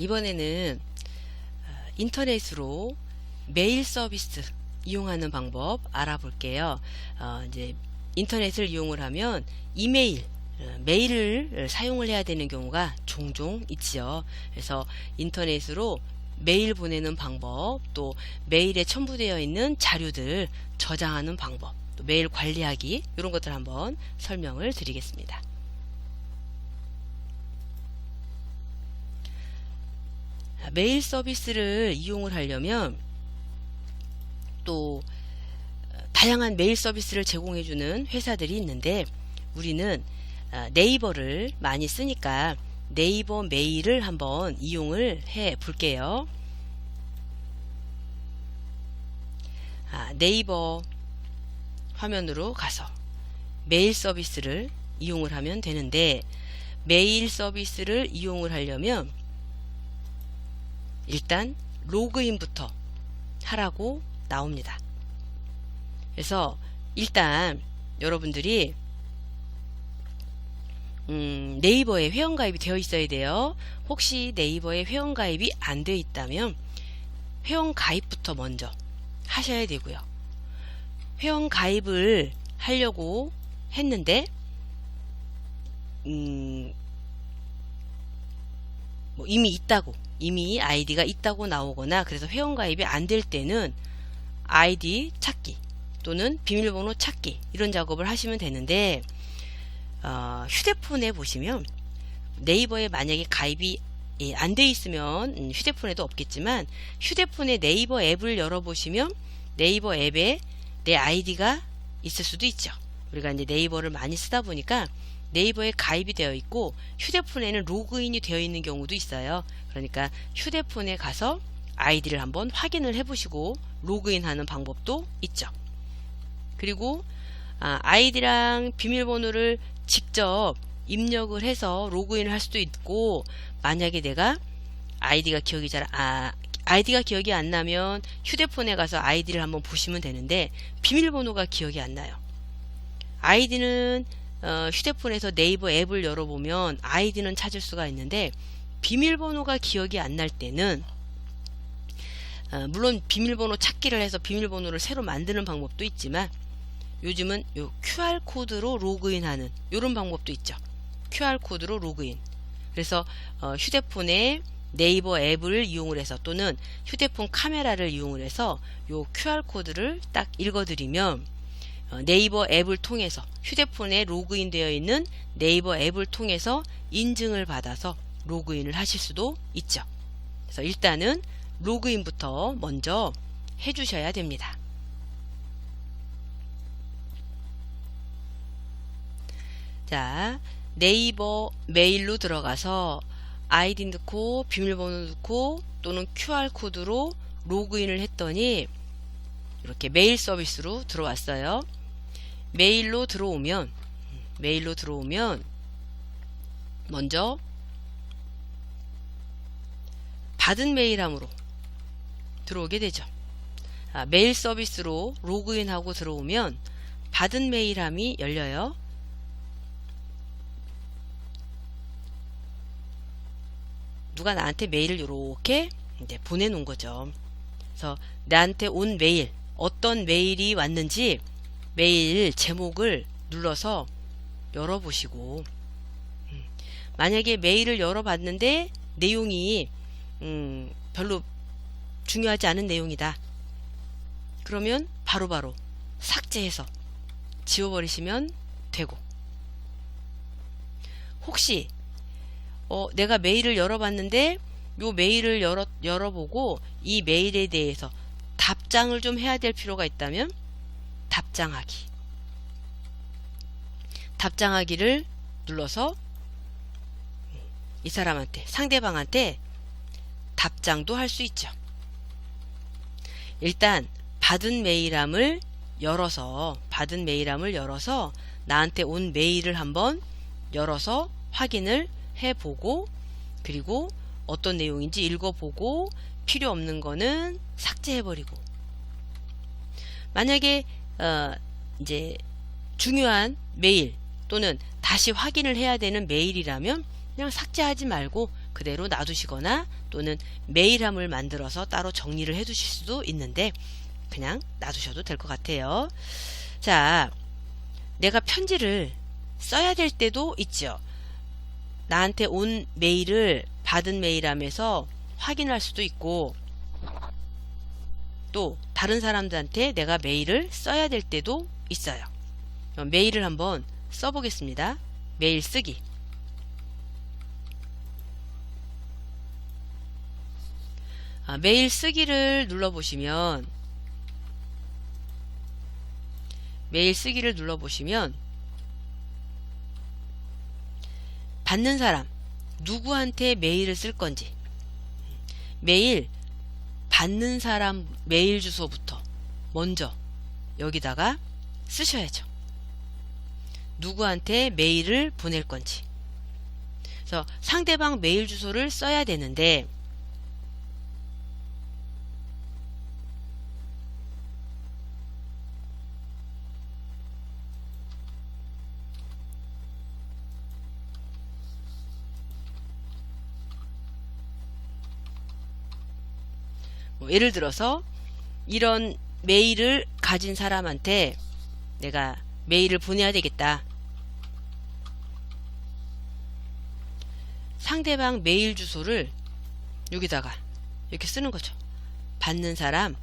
이번에는 인터넷으로 메일 서비스 이용하는 방법 알아볼게요. 이제 인터넷을 이용을 하면 메일을 사용을 해야 되는 경우가 종종 있지요. 그래서 인터넷으로 메일 보내는 방법, 또 메일에 첨부되어 있는 자료들 저장하는 방법, 또 메일 관리하기, 이런 것들 한번 설명을 드리겠습니다. 메일 서비스를 이용을 하려면 또 다양한 메일 서비스를 제공해주는 회사들이 있는데, 우리는 네이버를 많이 쓰니까 네이버 메일을 한번 이용을 해 볼게요. 네이버 화면으로 가서 메일 서비스를 이용을 하면 되는데, 메일 서비스를 이용을 하려면 일단 로그인부터 하라고 나옵니다. 그래서 일단 여러분들이 네이버에 회원가입이 되어 있어야 돼요. 혹시 네이버에 회원가입이 안 되어 있다면 회원가입부터 먼저 하셔야 되고요. 회원가입을 하려고 했는데 뭐 이미 아이디가 있다고 나오거나, 그래서 회원가입이 안 될 때는 아이디 찾기 또는 비밀번호 찾기, 이런 작업을 하시면 되는데, 휴대폰에 보시면 네이버에 만약에 가입이 안 돼 있으면 휴대폰에도 없겠지만, 휴대폰에 네이버 앱을 열어보시면 네이버 앱에 내 아이디가 있을 수도 있죠. 우리가 이제 네이버를 많이 쓰다 보니까 네이버에 가입이 되어 있고 휴대폰에는 로그인이 되어 있는 경우도 있어요. 그러니까 휴대폰에 가서 아이디를 한번 확인을 해보시고 로그인하는 방법도 있죠. 그리고 아이디랑 비밀번호를 직접 입력을 해서 로그인을 할 수도 있고, 만약에 내가 아이디가 기억이 안 나면 휴대폰에 가서 아이디를 한번 보시면 되는데, 비밀번호가 기억이 안 나요. 아이디는 휴대폰에서 네이버 앱을 열어보면 아이디는 찾을 수가 있는데, 비밀번호가 기억이 안 날 때는 물론 비밀번호 찾기를 해서 비밀번호를 새로 만드는 방법도 있지만, 요즘은 요 QR코드로 로그인하는 이런 방법도 있죠. QR코드로 로그인. 그래서 휴대폰에 네이버 앱을 이용을 해서, 또는 휴대폰 카메라를 이용을 해서 요 QR코드를 딱 읽어드리면 네이버 앱을 통해서, 휴대폰에 로그인 되어 있는 네이버 앱을 통해서 인증을 받아서 로그인을 하실 수도 있죠. 그래서 일단은 로그인부터 먼저 해주셔야 됩니다. 자, 네이버 메일로 들어가서 아이디 넣고 비밀번호 넣고 또는 QR코드로 로그인을 했더니 이렇게 메일 서비스로 들어왔어요. 메일로 들어오면 먼저 받은 메일함으로 들어오게 되죠. 메일 서비스로 로그인하고 들어오면 받은 메일함이 열려요. 누가 나한테 메일을 이렇게 이제 보내놓은 거죠. 그래서 나한테 온 메일, 어떤 메일이 왔는지 메일 제목을 눌러서 열어보시고, 만약에 메일을 열어봤는데 내용이 별로 중요하지 않은 내용이다, 그러면 바로바로 삭제해서 지워버리시면 되고, 혹시 내가 메일을 열어봤는데 요 메일을 열어보고 이 메일에 대해서 답장을 좀 해야 될 필요가 있다면 답장하기를 눌러서 이 사람한테, 상대방한테 답장도 할 수 있죠. 일단 받은 메일함을 열어서 나한테 온 메일을 한번 열어서 확인을 해보고, 그리고 어떤 내용인지 읽어보고 필요 없는 거는 삭제해버리고, 만약에 이제 중요한 메일 또는 다시 확인을 해야 되는 메일이라면 그냥 삭제하지 말고 그대로 놔두시거나 또는 메일함을 만들어서 따로 정리를 해 두실 수도 있는데 그냥 놔두셔도 될 것 같아요. 자, 내가 편지를 써야 될 때도 있죠. 나한테 온 메일을 받은 메일함에서 확인할 수도 있고 또 다른 사람들한테 내가 메일을 써야 될 때도 있어요. 메일을 한번 써보겠습니다. 메일 쓰기. 메일 쓰기를 눌러보시면 받는 사람, 누구한테 메일을 쓸 건지 메일 받는 사람 메일 주소부터 먼저 여기다가 쓰셔야죠. 누구한테 메일을 보낼 건지. 그래서 상대방 메일 주소를 써야 되는데 예를 들어서 이런 메일을 가진 사람한테 내가 메일을 보내야 되겠다. 상대방 메일 주소를 여기다가 이렇게 쓰는 거죠. 받는 사람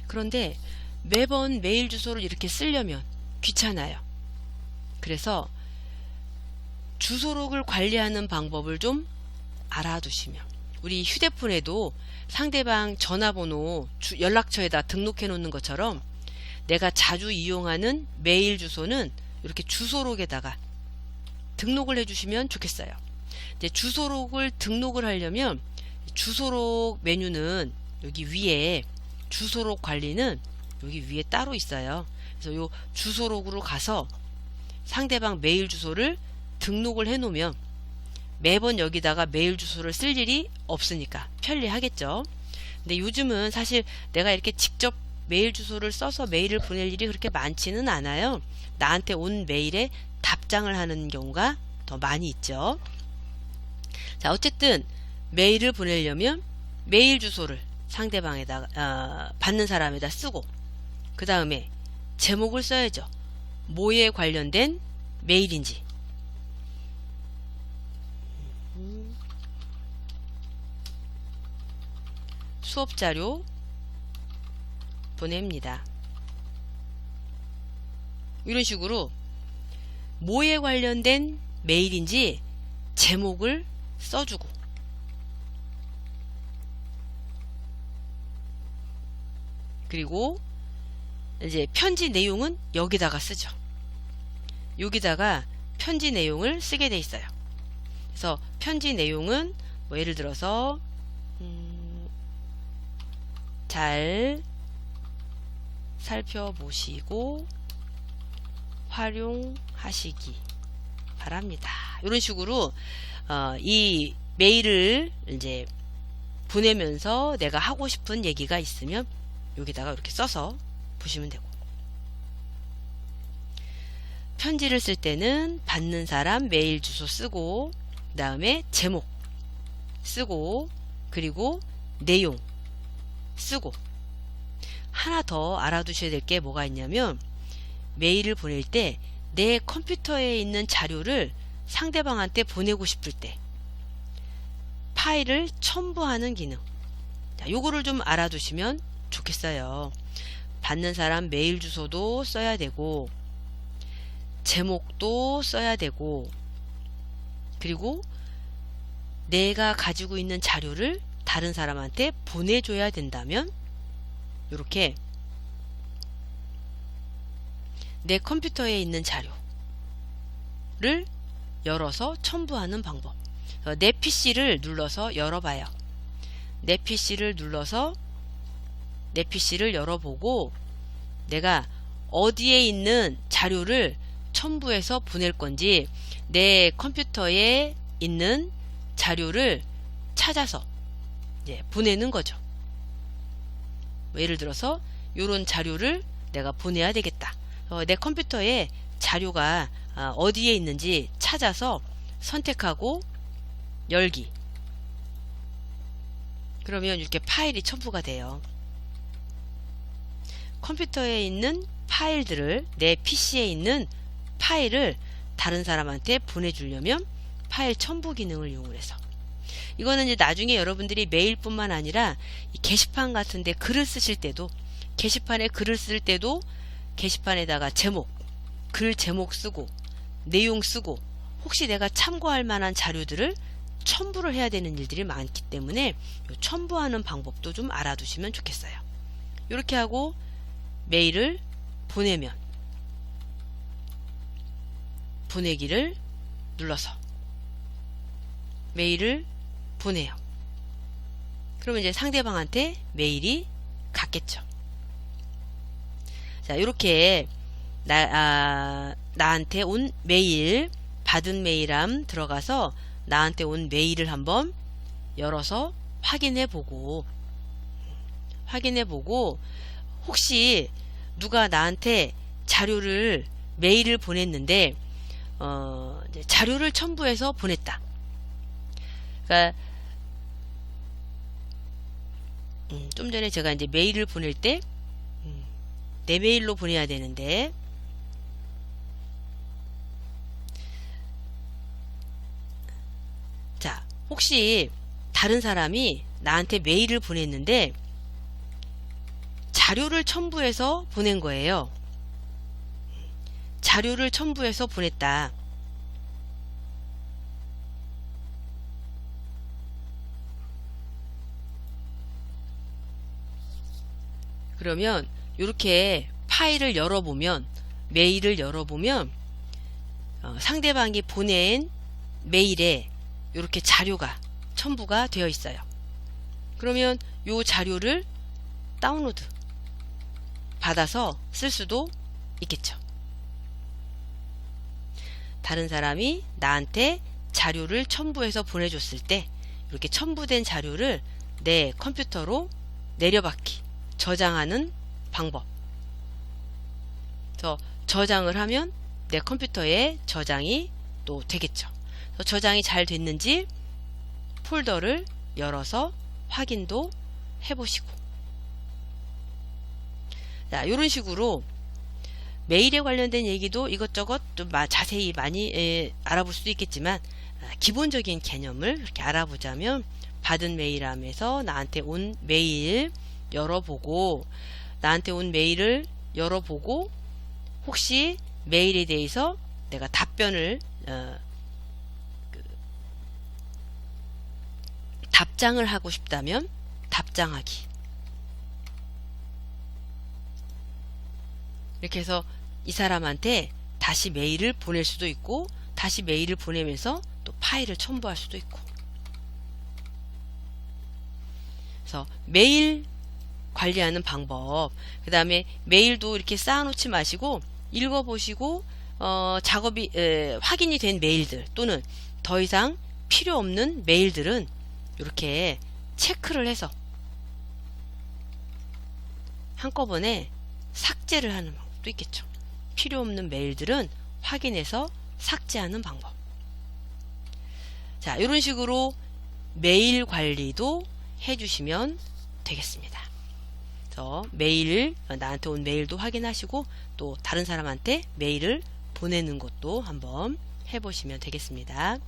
그런데 매번 메일 주소를 이렇게 쓰려면 귀찮아요. 그래서 주소록을 관리하는 방법을 좀 알아두시면 우리 휴대폰에도 상대방 전화번호 연락처에다 등록해 놓는 것처럼 내가 자주 이용하는 메일 주소는 이렇게 주소록에다가 등록을 해 주시면 좋겠어요. 이제 주소록을 등록을 하려면 주소록 메뉴는 여기 위에 주소록 관리는 여기 위에 따로 있어요. 그래서 요 주소록으로 가서 상대방 메일 주소를 등록을 해 놓으면 매번 여기다가 메일 주소를 쓸 일이 없으니까 편리하겠죠. 근데 요즘은 사실 내가 이렇게 직접 메일 주소를 써서 메일을 보낼 일이 그렇게 많지는 않아요. 나한테 온 메일에 답장을 하는 경우가 더 많이 있죠. 자, 어쨌든 메일을 보내려면 메일 주소를 상대방에다가 받는 사람에다 쓰고 그 다음에 제목을 써야죠. 뭐에 관련된 메일인지 수업자료 보냅니다. 이런 식으로 뭐에 관련된 메일인지 제목을 써주고 그리고 이제 편지 내용은 여기다가 쓰죠. 여기다가 편지 내용을 쓰게 돼 있어요. 그래서 편지 내용은 뭐 예를 들어서 잘 살펴보시고 활용하시기 바랍니다. 이런 식으로 이 메일을 이제 보내면서 내가 하고 싶은 얘기가 있으면 여기다가 이렇게 써서 보시면 되고 편지를 쓸 때는 받는 사람 메일 주소 쓰고 그 다음에 제목 쓰고 그리고 내용 쓰고 하나 더 알아두셔야 될 게 뭐가 있냐면 메일을 보낼 때 내 컴퓨터에 있는 자료를 상대방한테 보내고 싶을 때 파일을 첨부하는 기능 요거를 좀 알아두시면 좋겠어요. 받는 사람 메일 주소도 써야 되고 제목도 써야 되고 그리고 내가 가지고 있는 자료를 다른 사람한테 보내줘야 된다면 이렇게 내 컴퓨터에 있는 자료를 열어서 첨부하는 방법. 내 PC를 눌러서 열어봐요. 내 PC를 눌러서 내 PC를 열어보고 내가 어디에 있는 자료를 첨부해서 보낼 건지 내 컴퓨터에 있는 자료를 찾아서 이제 보내는 거죠. 예를 들어서 이런 자료를 내가 보내야 되겠다. 내 컴퓨터에 자료가 어디에 있는지 찾아서 선택하고 열기. 그러면 이렇게 파일이 첨부가 돼요. 컴퓨터에 있는 파일들을, 내 PC에 있는 파일을 다른 사람한테 보내주려면 파일 첨부 기능을 이용해서, 이거는 이제 나중에 여러분들이 메일뿐만 아니라 이 게시판 같은데 글을 쓰실 때도, 게시판에 글을 쓸 때도 게시판에다가 제목, 글 제목 쓰고 내용 쓰고 혹시 내가 참고할 만한 자료들을 첨부를 해야 되는 일들이 많기 때문에 첨부하는 방법도 좀 알아두시면 좋겠어요. 이렇게 하고 메일을 보내면 보내기를 눌러서 메일을 보내요. 그러면 이제 상대방한테 메일이 갔겠죠. 자, 이렇게 나한테 온 메일, 받은 메일함 들어가서 나한테 온 메일을 한번 열어서 확인해 보고 혹시 누가 나한테 자료를, 메일을 보냈는데 이제 자료를 첨부해서 보냈다. 그러니까 좀 전에 제가 이제 메일을 보낼 때 내 메일로 보내야 되는데, 자, 혹시 다른 사람이 나한테 메일을 보냈는데 자료를 첨부해서 보낸 거예요. 자료를 첨부해서 보냈다. 그러면 이렇게 파일을 열어보면, 메일을 열어보면 상대방이 보낸 메일에 이렇게 자료가 첨부가 되어 있어요. 그러면 이 자료를 다운로드 받아서 쓸 수도 있겠죠. 다른 사람이 나한테 자료를 첨부해서 보내줬을 때 이렇게 첨부된 자료를 내 컴퓨터로 내려받기, 저장하는 방법. 그래서 저장을 하면 내 컴퓨터에 저장이 또 되겠죠. 저장이 잘 됐는지 폴더를 열어서 확인도 해보시고. 자, 이런 식으로 메일에 관련된 얘기도 이것저것 좀 자세히 많이 알아볼 수도 있겠지만, 기본적인 개념을 이렇게 알아보자면, 받은 메일함에서 나한테 온 메일 열어보고, 나한테 온 메일을 열어보고 혹시 메일에 대해서 내가 답변을 답장을 하고 싶다면 답장하기. 이렇게 해서 이 사람한테 다시 메일을 보낼 수도 있고, 다시 메일을 보내면서 또 파일을 첨부할 수도 있고. 그래서 메일 관리하는 방법, 그 다음에 메일도 이렇게 쌓아놓지 마시고 읽어보시고 작업이 확인이 된 메일들 또는 더 이상 필요 없는 메일들은 이렇게 체크를 해서 한꺼번에 삭제를 하는 방법도 있겠죠. 필요 없는 메일들은 확인해서 삭제하는 방법. 자, 이런 식으로 메일 관리도 해주시면 되겠습니다. 그래서 메일, 나한테 온 메일도 확인하시고 또 다른 사람한테 메일을 보내는 것도 한번 해보시면 되겠습니다.